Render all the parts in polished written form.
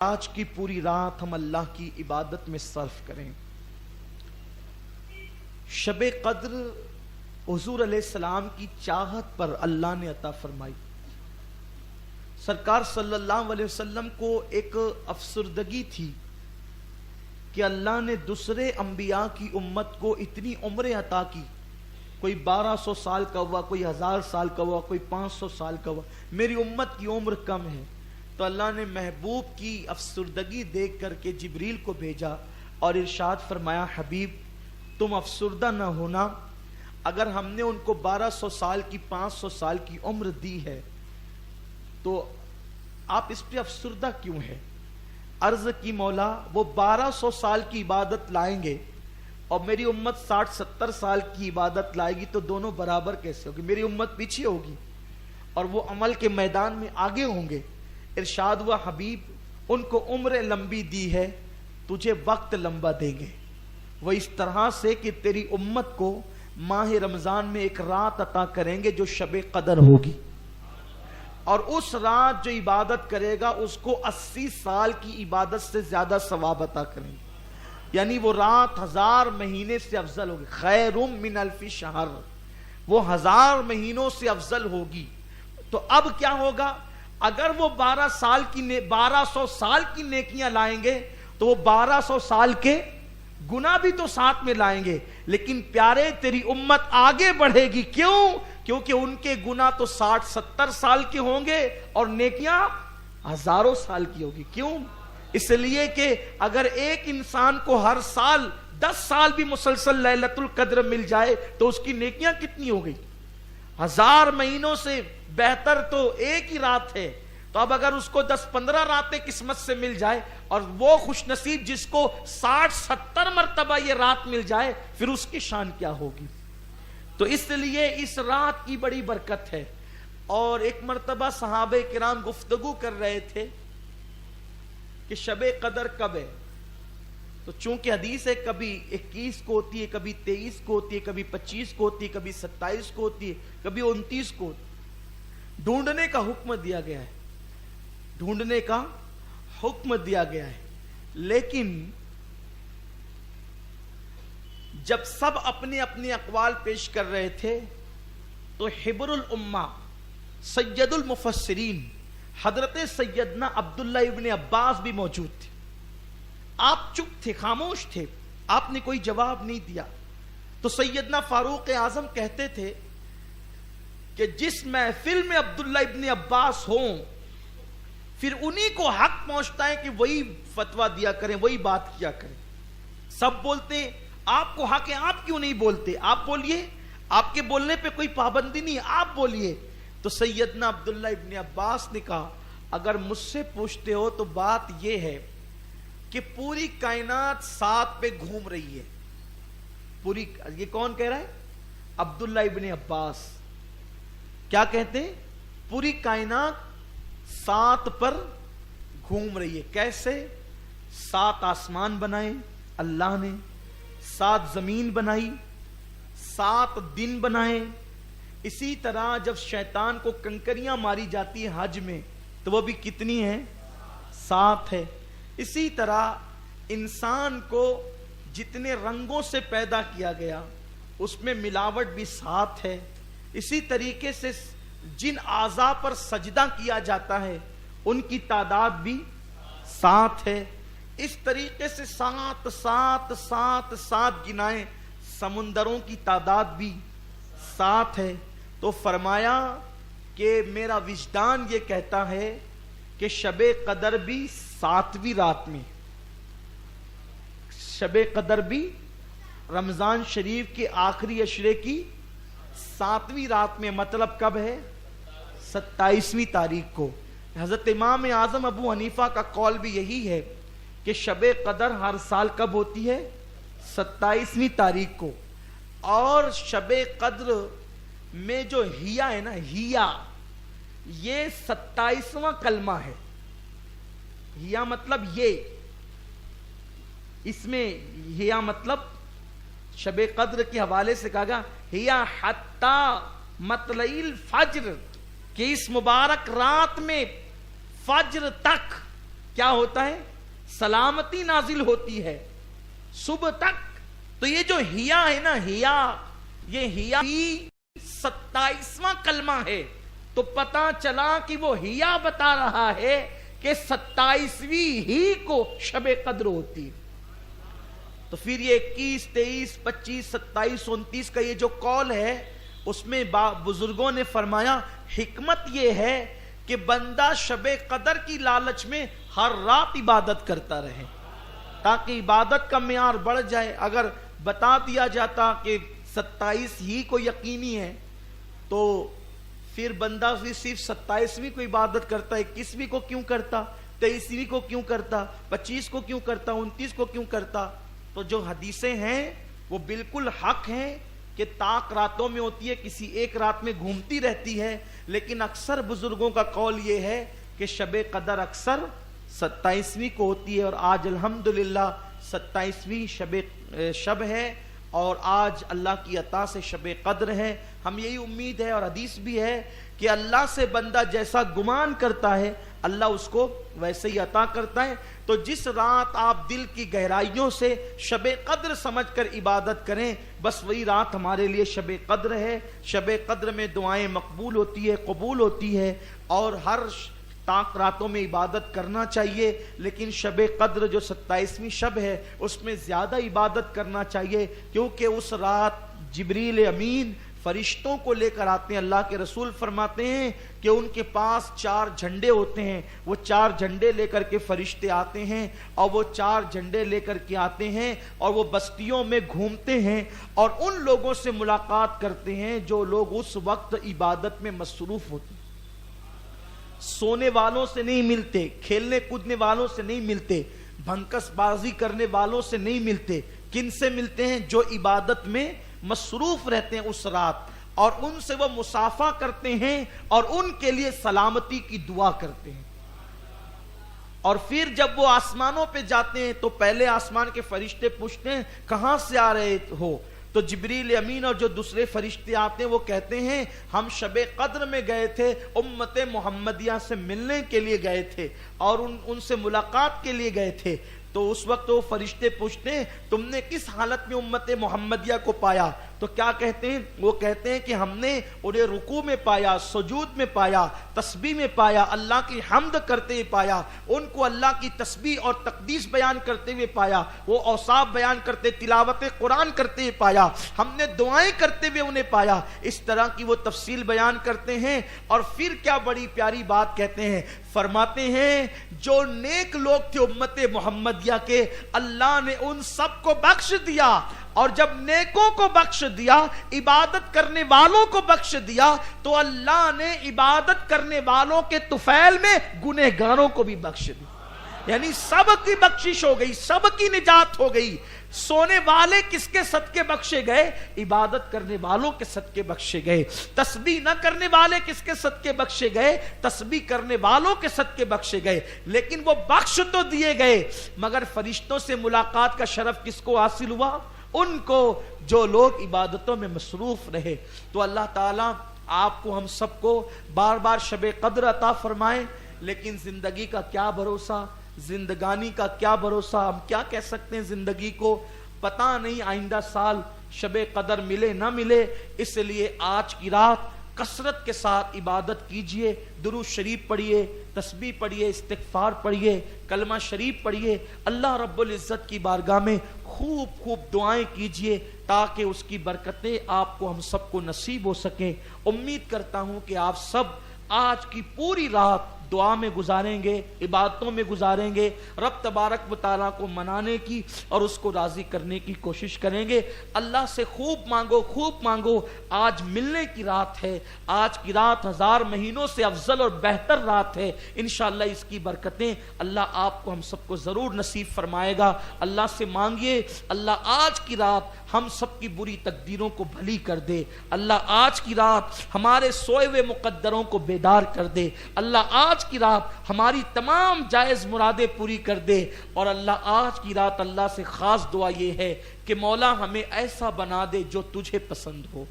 آج کی پوری رات ہم اللہ کی عبادت میں صرف کریں. شب قدر حضور علیہ السلام کی چاہت پر اللہ نے عطا فرمائی. سرکار صلی اللہ علیہ وسلم کو ایک افسردگی تھی کہ اللہ نے دوسرے انبیاء کی امت کو اتنی عمریں عطا کی. کوئی 1200 سال کا ہوا, کوئی 1000 سال کا ہوا, کوئی 500 سال کا ہوا. میری امت کی عمر کم ہے. تو اللہ نے محبوب کی افسردگی دیکھ کر کے جبریل کو بھیجا اور ارشاد فرمایا, حبیب تم افسردہ نہ ہونا. اگر ہم نے ان کو 1200 سال کی 500 سال کی عمر دی ہے تو آپ اس پہ افسردہ کیوں ہیں؟ عرض کی مولا وہ 1200 سال کی عبادت لائیں گے اور میری امت 60-70 سال کی عبادت لائے گی تو دونوں برابر کیسے ہوگی؟ میری امت پیچھے ہوگی اور وہ عمل کے میدان میں آگے ہوں گے. ارشاد ہوا, حبیب ان کو عمر لمبی دی ہے, تجھے وقت لمبا دیں گے. وہ اس طرح سے کہ تیری امت کو ماہ رمضان میں ایک رات عطا کریں گے جو شب قدر ہوگی, اور اس رات جو عبادت کرے گا اس کو 80 سال کی عبادت سے زیادہ ثواب عطا کریں گے. یعنی وہ رات 1000 مہینے سے افضل ہوگی. خیر من الف شہر, وہ 1000 مہینوں سے افضل ہوگی. تو اب کیا ہوگا؟ اگر وہ 1200 سال کی نیکیاں لائیں گے تو وہ 1200 سال کے گناہ بھی تو ساتھ میں لائیں گے. لیکن پیارے تیری امت آگے بڑھے گی. کیوں؟ کیونکہ ان کے گناہ تو 60-70 سال کے ہوں گے اور نیکیاں ہزاروں سال کی ہوگی. کیوں؟ اس لیے کہ اگر ایک انسان کو ہر سال 10 سال بھی مسلسل لیلۃ القدر مل جائے تو اس کی نیکیاں کتنی ہو گئی؟ 1000 مہینوں سے بہتر تو ایک ہی رات ہے. تو اب اگر اس کو 10-15 راتیں قسمت سے مل جائے اور وہ خوش نصیب جس کو 60-70 مرتبہ یہ رات مل جائے, پھر اس کی شان کیا ہوگی؟ تو اس لیے اس رات کی بڑی برکت ہے. اور ایک مرتبہ صحابہ کرام گفتگو کر رہے تھے کہ شب قدر کب ہے. تو چونکہ حدیث ہے کبھی 21 کو ہوتی ہے, کبھی 23 کو ہوتی ہے, کبھی 25 کو ہوتی ہے, کبھی 27 کو ہوتی ہے, کبھی 29 کو ہوتی ہے. ڈھونڈنے کا حکم دیا گیا ہے, ڈھونڈنے کا حکم دیا گیا ہے. لیکن جب سب اپنے اپنے اقوال پیش کر رہے تھے تو حبر الامہ سید المفسرین حضرت سیدنا عبداللہ ابن عباس بھی موجود تھے. آپ چپ تھے, خاموش تھے, آپ نے کوئی جواب نہیں دیا. تو سیدنا فاروق اعظم کہتے تھے کہ جس محفل میں عبداللہ ابن عباس ہوں پھر انہی کو حق پہنچتا ہے کہ وہی فتویٰ دیا کریں, وہی بات کیا کریں. سب بولتے ہیں آپ کو حق ہے, آپ کیوں نہیں بولتے؟ آپ بولیے, آپ کے بولنے پہ کوئی پابندی نہیں, آپ بولیے. تو سیدنا عبداللہ ابن عباس نے کہا, اگر مجھ سے پوچھتے ہو تو بات یہ ہے کہ پوری کائنات ساتھ پہ گھوم رہی ہے. پوری, یہ کون کہہ رہا ہے؟ عبداللہ ابن عباس. کیا کہتے ہیں؟ پوری کائنات 7 پر گھوم رہی ہے. کیسے؟ 7 آسمان بنائے اللہ نے, 7 زمین بنائی, 7 دن بنائے. اسی طرح جب شیطان کو کنکریاں ماری جاتی ہیں حج میں تو وہ بھی کتنی ہیں؟ 7 ہے. اسی طرح انسان کو جتنے رنگوں سے پیدا کیا گیا اس میں ملاوٹ بھی 7 ہے. اسی طریقے سے جن اعضاء پر سجدہ کیا جاتا ہے ان کی تعداد بھی 7 ہے. اس طریقے سے 7 گنائیں. سمندروں کی تعداد بھی 7 ہے. تو فرمایا کہ میرا وجدان یہ کہتا ہے کہ شب قدر بھی 7ویں رات میں, شب قدر بھی رمضان شریف کے آخری عشرے کی 7ویں رات میں. مطلب کب ہے؟ 27ویں تاریخ کو. حضرت امام اعظم ابو حنیفہ کا قول بھی یہی ہے کہ شب قدر ہر سال کب ہوتی ہے؟ 27ویں تاریخ کو. اور شب قدر میں جو ہیا ہے نا, ہیا یہ 27واں کلمہ ہے. ہیا مطلب یہ, اس میں ہیا مطلب شب قدر کے حوالے سے کہا گیا ہیا حتی مطلع الفجر, کہ اس مبارک رات میں فجر تک کیا ہوتا ہے؟ سلامتی نازل ہوتی ہے صبح تک. تو یہ جو ہیا ہے نا، ہیا، یہ ہیا 27واں کلمہ ہے. تو پتا چلا کہ وہ ہیا بتا رہا ہے کہ 27ویں ہی کو شب قدر ہوتی ہے. تو پھر یہ 21 23 25 27 29 کا یہ جو قول ہے، اس میں بزرگوں نے فرمایا حکمت یہ ہے کہ بندہ شب قدر کی لالچ میں ہر رات عبادت کرتا رہے تاکہ عبادت کا معیار بڑھ جائے. اگر بتا دیا جاتا کہ 27 ہی کو یقینی ہے تو پھر بندہ صرف 27ویں کو عبادت کرتا، 21ویں کو کیوں کرتا، 23ویں کو کیوں کرتا، 25 کو کیوں کرتا، 29 کو کیوں کرتا. تو جو حدیثیں ہیں وہ بالکل حق ہیں کہ طاق راتوں میں ہوتی ہے، کسی ایک رات میں گھومتی رہتی ہے. لیکن اکثر بزرگوں کا قول یہ ہے کہ شب قدر اکثر 27ویں کو ہوتی ہے، اور آج الحمدللہ 27ویں شب ہے، اور آج اللہ کی عطا سے شب قدر ہے. ہم یہی امید ہے اور حدیث بھی ہے کہ اللہ سے بندہ جیسا گمان کرتا ہے اللہ اس کو ویسے ہی عطا کرتا ہے. تو جس رات آپ دل کی گہرائیوں سے شب قدر سمجھ کر عبادت کریں، بس وہی رات ہمارے لیے شب قدر ہے. شب قدر میں دعائیں مقبول ہوتی ہے، قبول ہوتی ہے، اور ہر طاق راتوں میں عبادت کرنا چاہیے. لیکن شب قدر جو 27ویں شب ہے اس میں زیادہ عبادت کرنا چاہیے، کیونکہ اس رات جبریل امین فرشتوں کو لے کر آتے ہیں. اللہ کے رسول فرماتے ہیں کہ ان کے پاس 4 جھنڈے ہوتے ہیں، وہ 4 جھنڈے لے کر کے فرشتے آتے ہیں، اور وہ 4 جھنڈے لے کر کے آتے ہیں اور وہ بستیوں میں گھومتے ہیں اور ان لوگوں سے ملاقات کرتے ہیں جو لوگ اس وقت عبادت میں مصروف ہوتے ہیں. سونے والوں سے نہیں ملتے، کھیلنے کودنے والوں سے نہیں ملتے، بھنکس بازی کرنے والوں سے نہیں ملتے. کن سے ملتے ہیں؟ جو عبادت میں مصروف رہتے ہیں اس رات، اور ان سے وہ مصافحہ کرتے ہیں اور ان کے لیے سلامتی کی دعا کرتے ہیں. اور پھر جب وہ آسمانوں پہ جاتے ہیں تو پہلے آسمان کے فرشتے پوچھتے ہیں کہاں سے آ رہے ہو؟ تو جبریل امین اور جو دوسرے فرشتے آتے ہیں وہ کہتے ہیں ہم شب قدر میں گئے تھے، امت محمدیہ سے ملنے کے لیے گئے تھے اور ان سے ملاقات کے لیے گئے تھے. تو اس وقت وہ فرشتے پوچھتے ہیں تم نے کس حالت میں امت محمدیہ کو پایا؟ تو کیا کہتے ہیں؟ وہ کہتے ہیں کہ ہم نے انہیں رکوع میں پایا، سجود میں پایا، تسبیح میں پایا، اللہ کی حمد کرتے ہوئے پایا، ان کو اللہ کی تسبیح اور تقدیس بیان کرتے ہوئے پایا، وہ اوصاف بیان کرتے، تلاوت قرآن کرتے ہوئے پایا، ہم نے دعائیں کرتے ہوئے انہیں پایا. اس طرح کی وہ تفصیل بیان کرتے ہیں. اور پھر کیا بڑی پیاری بات کہتے ہیں، فرماتے ہیں جو نیک لوگ تھے امت محمدیہ کے، اللہ نے ان سب کو بخش دیا، اور جب نیکوں کو بخش دیا، عبادت کرنے والوں کو بخش دیا، تو اللہ نے عبادت کرنے والوں کے طفیل میں گنہگاروں کو بھی بخش دیا. یعنی سب کی بخشش ہو گئی، سب کی نجات ہو گئی. سونے والے کس کے صدقے بخشے گئے؟ عبادت کرنے والوں کے صدقے بخشے گئے. تسبیح نہ کرنے والے کس کے صدقے بخشے گئے؟ تسبیح کرنے والوں کے صدقے بخشے گئے. لیکن وہ بخش تو دیے گئے، مگر فرشتوں سے ملاقات کا شرف کس کو حاصل ہوا؟ ان کو جو لوگ عبادتوں میں مصروف رہے. تو اللہ تعالیٰ آپ کو ہم سب کو بار بار شب قدر عطا فرمائے. لیکن زندگی کا کیا بھروسہ، زندگانی کا کیا بھروسہ؟ ہم کیا کہہ سکتے ہیں زندگی کو؟ پتہ نہیں آئندہ سال شب قدر ملے نہ ملے. اس لیے آج کی رات کثرت کے ساتھ عبادت کیجئے، درود شریف پڑھیے، تسبیح پڑھیے، استغفار پڑھیے، کلمہ شریف پڑھیے، اللہ رب العزت کی بارگاہ میں خوب خوب دعائیں کیجئے تاکہ اس کی برکتیں آپ کو ہم سب کو نصیب ہو سکیں. امید کرتا ہوں کہ آپ سب آج کی پوری رات دعا میں گزاریں گے، عبادتوں میں گزاریں گے، رب تبارک و تعالیٰ کو منانے کی اور اس کو راضی کرنے کی کوشش کریں گے. اللہ سے خوب مانگو، خوب مانگو. آج ملنے کی رات ہے، آج کی رات 1000 مہینوں سے افضل اور بہتر رات ہے. انشاءاللہ اس کی برکتیں اللہ آپ کو ہم سب کو ضرور نصیب فرمائے گا. اللہ سے مانگیے اللہ آج کی رات ہم سب کی بری تقدیروں کو بھلی کر دے. اللہ آج کی رات ہمارے سوئے ہوئے مقدروں کو بیدار کر دے. اللہ آج کی رات ہماری تمام جائز مرادیں پوری کر دے. اور اللہ آج کی رات اللہ سے خاص دعا یہ ہے کہ مولا ہمیں ایسا بنا دے جو تجھے پسند ہو.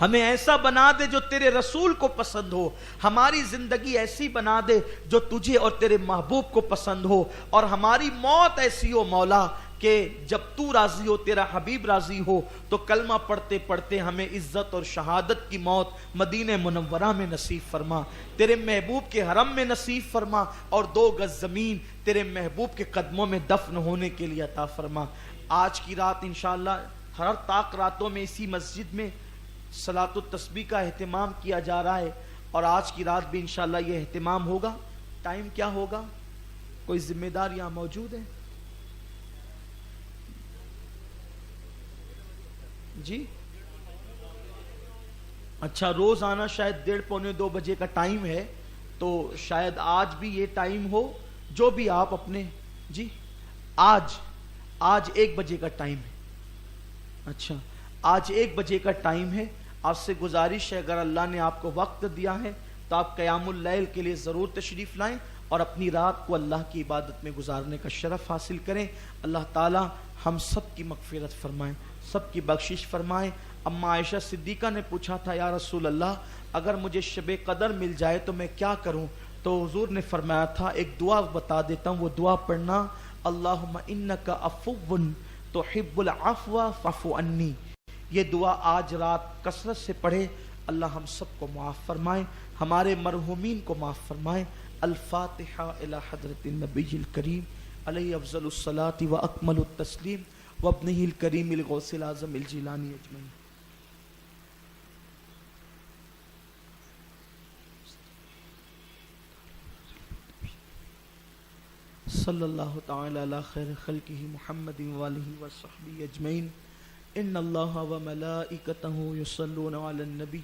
ہمیں ایسا بنا دے جو تیرے رسول کو پسند ہو، ہماری زندگی ایسی بنا دے جو تجھے اور تیرے محبوب کو پسند ہو، اور ہماری موت ایسی ہو مولا کہ جب تو راضی ہو، تیرا حبیب راضی ہو، تو کلمہ پڑھتے پڑھتے ہمیں عزت اور شہادت کی موت مدینہ منورہ میں نصیب فرما، تیرے محبوب کے حرم میں نصیب فرما، اور 2 گز زمین تیرے محبوب کے قدموں میں دفن ہونے کے لیے عطا فرما۔ آج کی رات انشاءاللہ ہر طاق راتوں میں اسی مسجد میں صلاۃ التسبیح کا اہتمام کیا جا رہا ہے، اور آج کی رات بھی انشاءاللہ یہ اہتمام ہوگا۔ ٹائم کیا ہوگا؟ کوئی ذمہ دار یہاں موجود ہے؟ جی اچھا، روز آنا شاید 1:30 پونے 2 بجے کا ٹائم ہے، تو شاید آج بھی یہ ٹائم ہو، جو بھی آپ اپنے جی آج 1 بجے کا ٹائم ہے۔ اچھا، آج 1 بجے کا ٹائم ہے۔ آپ سے گزارش ہے اگر اللہ نے آپ کو وقت دیا ہے تو آپ قیام اللیل کے لیے ضرور تشریف لائیں اور اپنی رات کو اللہ کی عبادت میں گزارنے کا شرف حاصل کریں۔ اللہ تعالی ہم سب کی مغفرت فرمائیں، سب کی بخشش فرمائیں۔ اما عائشہ صدیقہ نے پوچھا تھا یا رسول اللہ اگر مجھے شب قدر مل جائے تو میں کیا کروں؟ تو حضور نے فرمایا تھا ایک دعا بتا دیتا ہوں، وہ دعا پڑھنا، اللہم انک عفو تحب العفو فاعف عنی۔ یہ دعا آج رات کثرت سے پڑھے، اللہ ہم سب کو معاف فرمائے، ہمارے مرحومین کو معاف فرمائے۔ الفاتحہ الی حضرت النبی الکریم علیہ افضل الصلاۃ و اکمل التسلیم وابنہ الکریم الغوث الاعظم الجیلانی اجمعین۔ صلی اللہ تعالی علی خیر خلقہ محمد وآلہ وصحبہ اجمعین۔ ان اللہ وملائکتہ یصلون علی النبی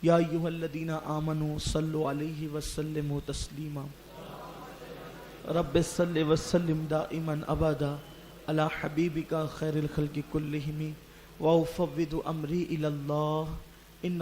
یا ایھا الذین آمنوا صلوا علیہ وسلموا تسلیما۔ رب صل وسلم دائما ابدا علی حبیبک خیر الخلق کلہم وافوض امری الی اللہ۔ ان